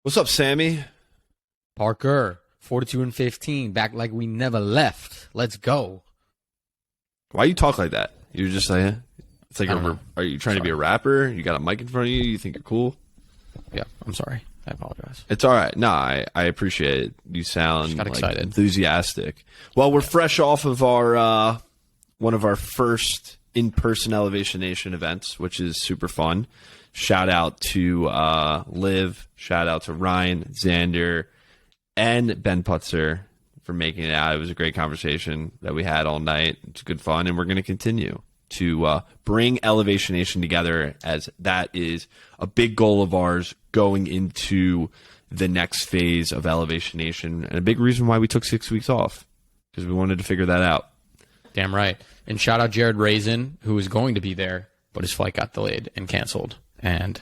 What's up, Sammy? Parker, 42 and 15, back like we never left. Let's go. Why you talk like that? You're just like, it's like, are you trying to be a rapper? You got a mic in front of you? You think you're cool? Yeah, I'm sorry. I apologize. It's all right. No, I appreciate it. You sound like excited. Enthusiastic. Well, we're fresh off of our one of our first in-person Elevation Nation events, which is super fun. Shout out to Liv. Shout out to Ryan, Xander, and Ben Putzer for making it out. It was a great conversation that we had all night. It's good fun, and we're going to continue to bring Elevation Nation together, as that is a big goal of ours going into the next phase of Elevation Nation, and a big reason why we took 6 weeks off, because we wanted to figure that out. Damn right. And shout out Jared Raisin, who was going to be there, but his flight got delayed and canceled, and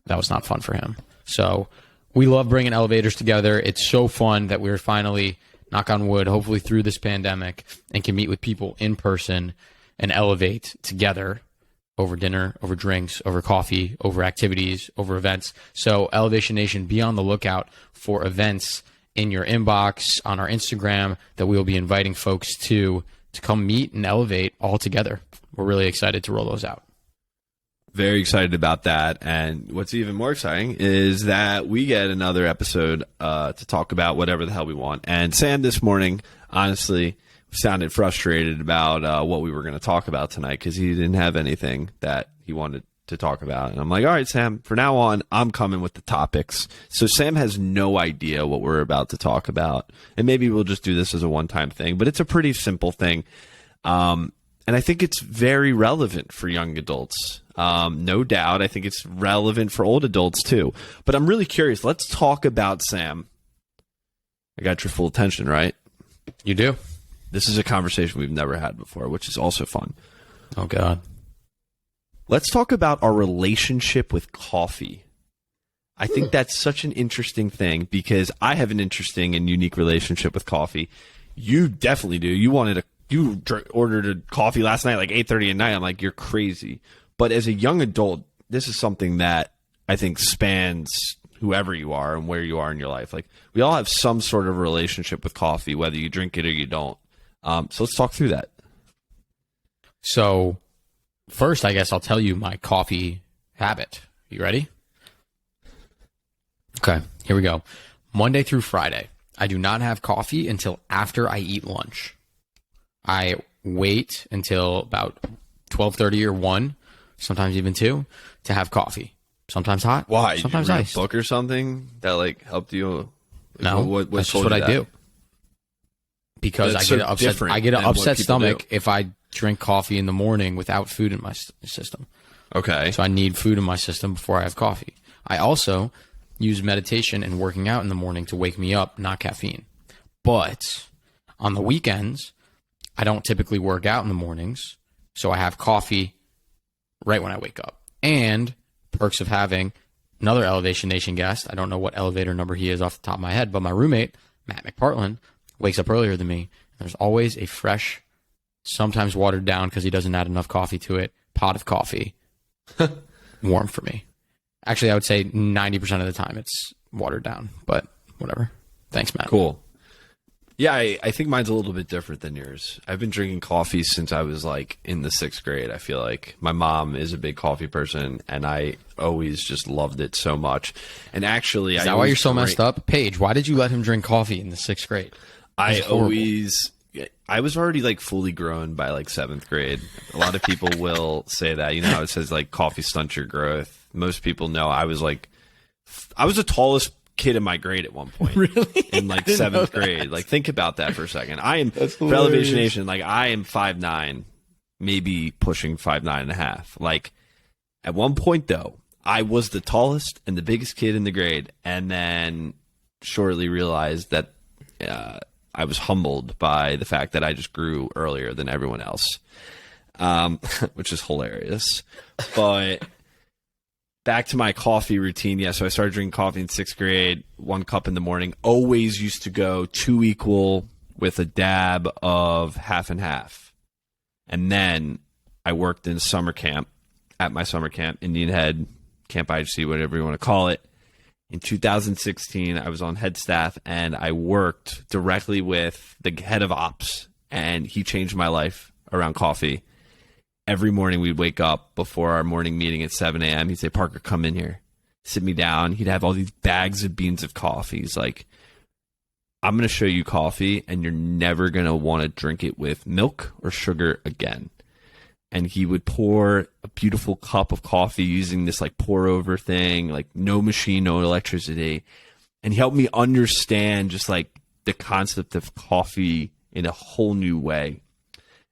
that was not fun for him. So we love bringing elevators together. It's so fun that we're finally, knock on wood, hopefully through this pandemic, and can meet with people in person and elevate together over dinner, over drinks, over coffee, over activities, over events. So Elevation Nation, be on the lookout for events in your inbox on our Instagram that we will be inviting folks to come meet and elevate all together. We're really excited to roll those out. Very excited about that. And what's even more exciting is that we get another episode to talk about whatever the hell we want. And Sam this morning, honestly, sounded frustrated about what we were going to talk about tonight, because he didn't have anything that he wanted to talk about. And I'm like, all right, Sam, for now on, I'm coming with the topics. So Sam has no idea what we're about to talk about. And maybe we'll just do this as a one-time thing, but it's a pretty simple thing. And I think it's very relevant for young adults. No doubt. I think it's relevant for old adults too. But I'm really curious. Let's talk about, Sam. I got your full attention, right? You do? This is a conversation we've never had before, which is also fun. Oh, God. Let's talk about our relationship with coffee. I think that's such an interesting thing, because I have an interesting and unique relationship with coffee. You definitely do. You ordered a coffee last night, like 8:30 at night. I'm like, you're crazy. But as a young adult, this is something that I think spans whoever you are and where you are in your life. Like, we all have some sort of relationship with coffee, whether you drink it or you don't. So let's talk through that. So first, I guess I'll tell you my coffee habit. You ready? Okay, here we go. Monday through Friday, I do not have coffee until after I eat lunch. I wait until about 12:30 or 1, sometimes even 2, to have coffee. Sometimes hot. Why? Sometimes Did you read iced. a book or something that like helped you? No, that's just what I do. Because I get an upset stomach if I drink coffee in the morning without food in my system. Okay. So I need food in my system before I have coffee. I also use meditation and working out in the morning to wake me up, not caffeine. But on the weekends, I don't typically work out in the mornings, so I have coffee right when I wake up. And perks of having another Elevation Nation guest, I don't know what elevator number he is off the top of my head, but my roommate, Matt McPartland, wakes up earlier than me. There's always a fresh, sometimes watered down because he doesn't add enough coffee to it, pot of coffee warm for me. Actually, I would say 90% of the time it's watered down, but whatever. Thanks, Matt. Cool. Yeah, I think mine's a little bit different than yours. I've been drinking coffee since I was like in the 6th grade. I feel like my mom is a big coffee person, and I always just loved it so much. And actually, is that why you're so messed up? Paige, why did you let him drink coffee in the 6th grade? I was already like fully grown by like 7th grade. A lot of people will say that, you know, how it says like coffee stunts your growth. Most people know I was the tallest kid in my grade at one point. Really? In like 7th grade. Like, think about that for a second. I am, for Elevation Nation, like I am 5'9", maybe pushing 5'9.5". Like, at one point though, I was the tallest and the biggest kid in the grade, and then shortly realized that I was humbled by the fact that I just grew earlier than everyone else, which is hilarious. But back to my coffee routine. Yeah, so I started drinking coffee in 6th grade, 1 cup in the morning. Always used to go 2 equal with a dab of half and half. And then I worked in summer camp, at my summer camp, Indian Head, Camp IHC, whatever you want to call it. In 2016, I was on head staff, and I worked directly with the head of ops, and he changed my life around coffee. Every morning we'd wake up before our morning meeting at 7 a.m. He'd say, Parker, come in here. Sit me down. He'd have all these bags of beans of coffee. He's like, I'm going to show you coffee, and you're never going to want to drink it with milk or sugar again. And he would pour a beautiful cup of coffee using this like pour over thing, like no machine, no electricity. And he helped me understand just like the concept of coffee in a whole new way.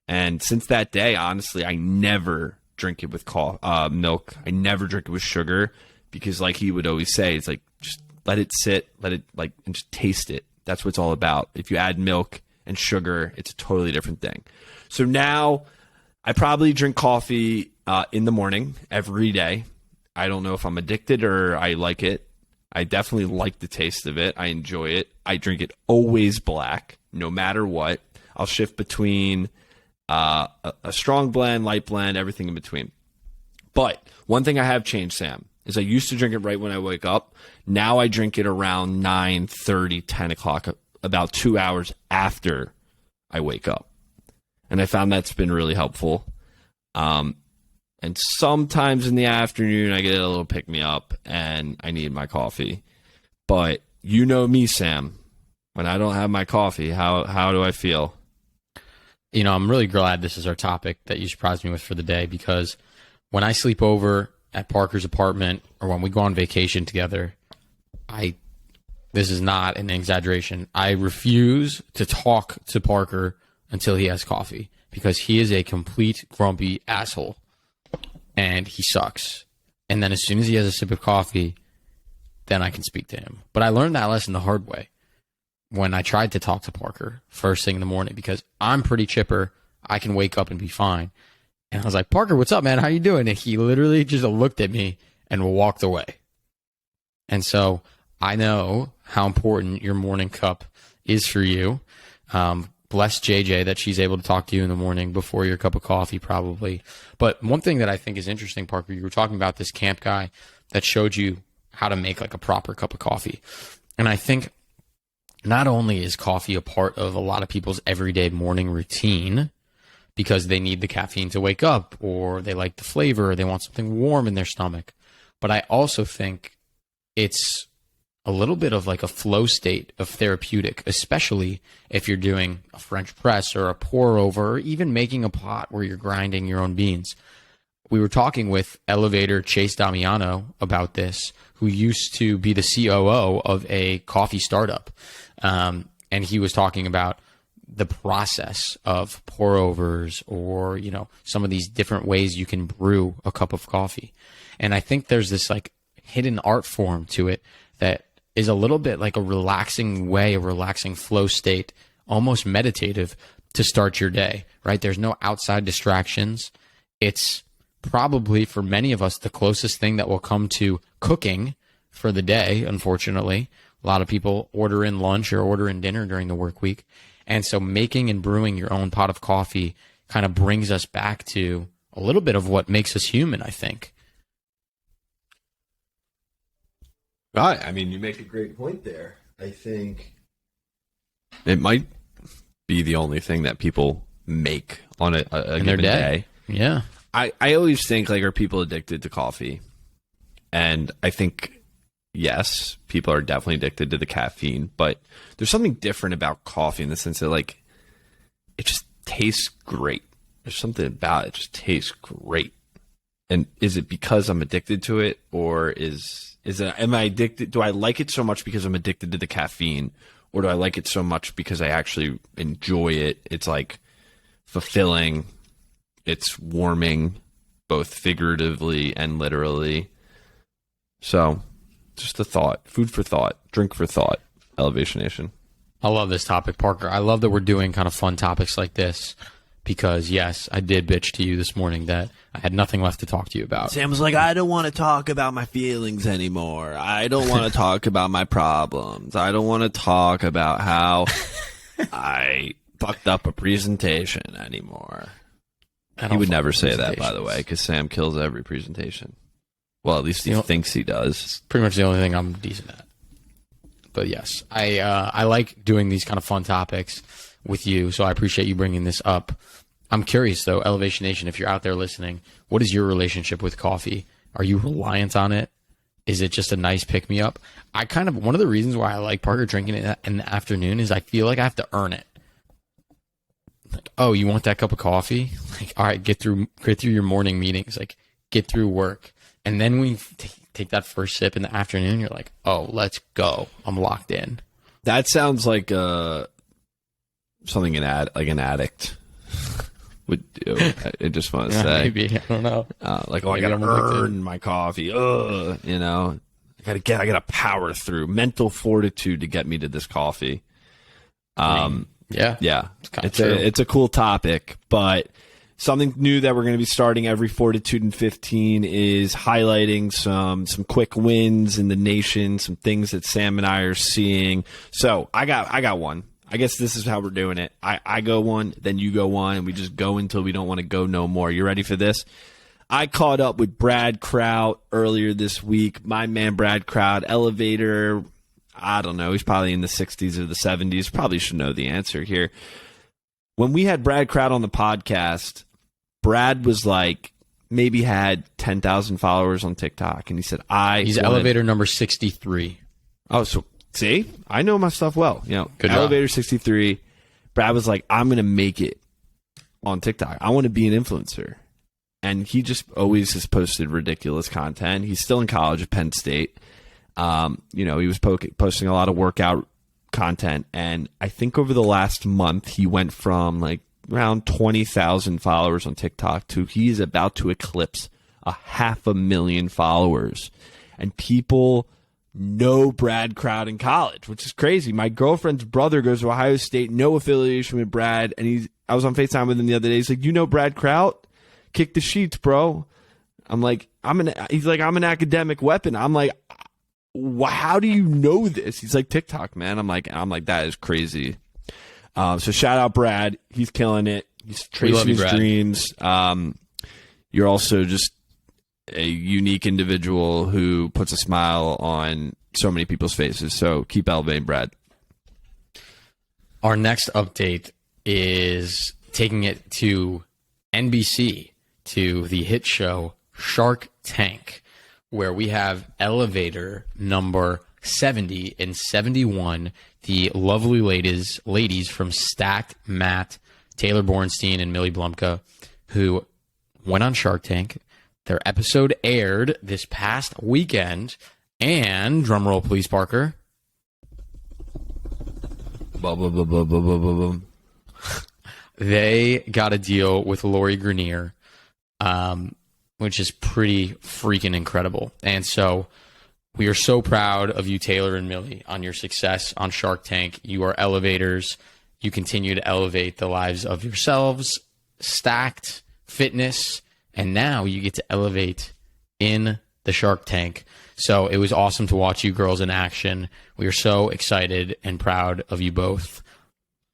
And since that day, honestly, I never drink it with milk. I never drink it with sugar because like he would always say, it's like, just let it sit, let it like, and just taste it. That's what it's all about. If you add milk and sugar, it's a totally different thing. So now I probably drink coffee in the morning every day. I don't know if I'm addicted or I like it. I definitely like the taste of it. I enjoy it. I drink it always black, no matter what. I'll shift between a strong blend, light blend, everything in between. But one thing I have changed, Sam, is I used to drink it right when I wake up. Now I drink it around 9:30, 10 o'clock, about 2 hours after I wake up. And I found that's been really helpful. And sometimes in the afternoon, I get a little pick-me-up and I need my coffee. But you know me, Sam. When I don't have my coffee, how do I feel? You know, I'm really glad this is our topic that you surprised me with for the day, because when I sleep over at Parker's apartment or when we go on vacation together, this is not an exaggeration. I refuse to talk to Parker until he has coffee, because he is a complete grumpy asshole and he sucks. And then as soon as he has a sip of coffee, then I can speak to him. But I learned that lesson the hard way when I tried to talk to Parker first thing in the morning, because I'm pretty chipper. I can wake up and be fine. And I was like, Parker, what's up, man? How you doing? And he literally just looked at me and walked away. And so I know how important your morning cup is for you. Bless JJ that she's able to talk to you in the morning before your cup of coffee, probably. But one thing that I think is interesting, Parker, you were talking about this camp guy that showed you how to make like a proper cup of coffee. And I think not only is coffee a part of a lot of people's everyday morning routine because they need the caffeine to wake up, or they like the flavor, or they want something warm in their stomach, but I also think it's a little bit of like a flow state of therapeutic, especially if you're doing a French press or a pour over, or even making a pot where you're grinding your own beans. We were talking with Elevator Chase Damiano about this, who used to be the COO of a coffee startup. And he was talking about the process of pour overs, or, you know, some of these different ways you can brew a cup of coffee. And I think there's this like hidden art form to it that is a little bit like a relaxing way, a relaxing flow state, almost meditative to start your day, right? There's no outside distractions. It's probably for many of us the closest thing that will come to cooking for the day, unfortunately. A lot of people order in lunch or order in dinner during the work week. And so making and brewing your own pot of coffee kind of brings us back to a little bit of what makes us human, I think. Right. I mean, you make a great point there. I think it might be the only thing that people make on a given day. Yeah. I always think, like, are people addicted to coffee? And I think, yes, people are definitely addicted to the caffeine, but there's something different about coffee in the sense that, like, it just tastes great. There's something about it just tastes great. And is it because I'm addicted to it, or am I addicted? Do I like it so much because I'm addicted to the caffeine, or do I like it so much because I actually enjoy it? It's like fulfilling. It's warming, both figuratively and literally. So, just a thought. Food for thought. Drink for thought. Elevation Nation. I love this topic, Parker. I love that we're doing kind of fun topics like this, because, yes, I did bitch to you this morning that I had nothing left to talk to you about. Sam was like, I don't want to talk about my feelings anymore. I don't want to talk about my problems. I don't want to talk about how I fucked up a presentation anymore. He would never say that, by the way, because Sam kills every presentation. Well, at least he thinks he does. Pretty much the only thing I'm decent at. But yes, I like doing these kind of fun topics with you, so I appreciate you bringing this up. I'm curious, though, Elevation Nation, if you're out there listening, what is your relationship with coffee? Are you reliant on it? Is it just a nice pick-me-up? One of the reasons why I like Parker drinking it in the afternoon is I feel like I have to earn it. Like, oh, you want that cup of coffee? Like, all right, get through your morning meetings. Like, get through work. And then when you take that first sip in the afternoon, you're like, oh, let's go. I'm locked in. That sounds like something like an addict would do. I just want to say. Maybe. I don't know. I got to earn my coffee. I got to power through. Mental fortitude to get me to this coffee. Yeah. It's a cool topic, but something new that we're going to be starting every Fortitude and 15 is highlighting some quick wins in the nation, some things that Sam and I are seeing. So I got one. I guess this is how we're doing it. I go one, then you go one, and we just go until we don't want to go no more. You ready for this? I caught up with Brad Kraut earlier this week. My man Brad Kraut, Elevator, I don't know. He's probably in the 60s or the 70s. Probably should know the answer here. When we had Brad Kraut on the podcast, Brad was like, maybe had 10,000 followers on TikTok. And he said, he's Elevator number 63. Oh, so see, I know my stuff well. Good Elevator job. 63. Brad was like, I'm going to make it on TikTok. I want to be an influencer. And he just always has posted ridiculous content. He's still in college at Penn State. He was posting a lot of workout content. And I think over the last month, he went from like around 20,000 followers on TikTok to he's about to eclipse 500,000 followers. And people know Brad Kraut in college, which is crazy. My girlfriend's brother goes to Ohio State, no affiliation with Brad. And I was on FaceTime with him the other day. He's like, you know Brad Kraut? Kick the sheets, bro. I'm like, he's like, I'm an academic weapon. I'm like, how do you know this? He's like, TikTok, man. I'm like, that is crazy. So shout out Brad. He's killing it. He's tracing his dreams. You're also just a unique individual who puts a smile on so many people's faces. So keep elevating, Brad. Our next update is taking it to NBC, to the hit show Shark Tank, where we have Elevator number 70 and 71, the lovely ladies from Stacked, Matt, Taylor Borenstein, and Millie Blumka, who went on Shark Tank. Their episode aired this past weekend, and drumroll please, Parker. They got a deal with Lori Greiner, which is pretty freaking incredible. And so we are so proud of you, Taylor and Millie, on your success on Shark Tank. You are elevators. You continue to elevate the lives of yourselves, Stacked, Fitness, and now you get to elevate in the Shark Tank. So it was awesome to watch you girls in action. We are so excited and proud of you both.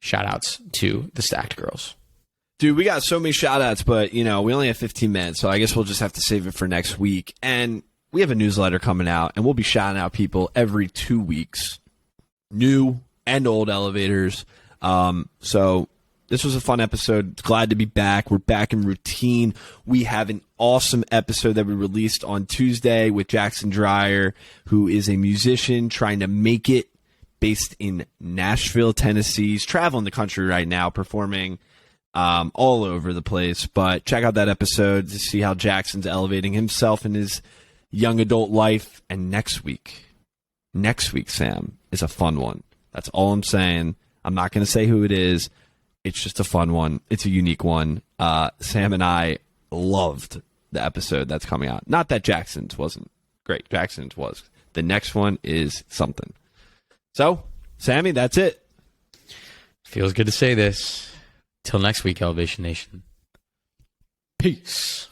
Shout outs to the Stacked girls. Dude, we got so many shout outs, but we only have 15 minutes, so I guess we'll just have to save it for next week. And we have a newsletter coming out, and we'll be shouting out people every 2 weeks, new and old elevators. So this was a fun episode. Glad to be back. We're back in routine. We have an awesome episode that we released on Tuesday with Jackson Dreyer, who is a musician trying to make it, based in Nashville, Tennessee. He's traveling the country right now, performing all over the place. But check out that episode to see how Jackson's elevating himself in his young adult life. And next week, Sam, is a fun one. That's all I'm saying. I'm not going to say who it is. It's just a fun one. It's a unique one. Sam and I loved the episode that's coming out. Not that Jackson's wasn't great. Jackson's was. The next one is something. So, Sammy, that's it. Feels good to say this. Till next week, Elevation Nation. Peace.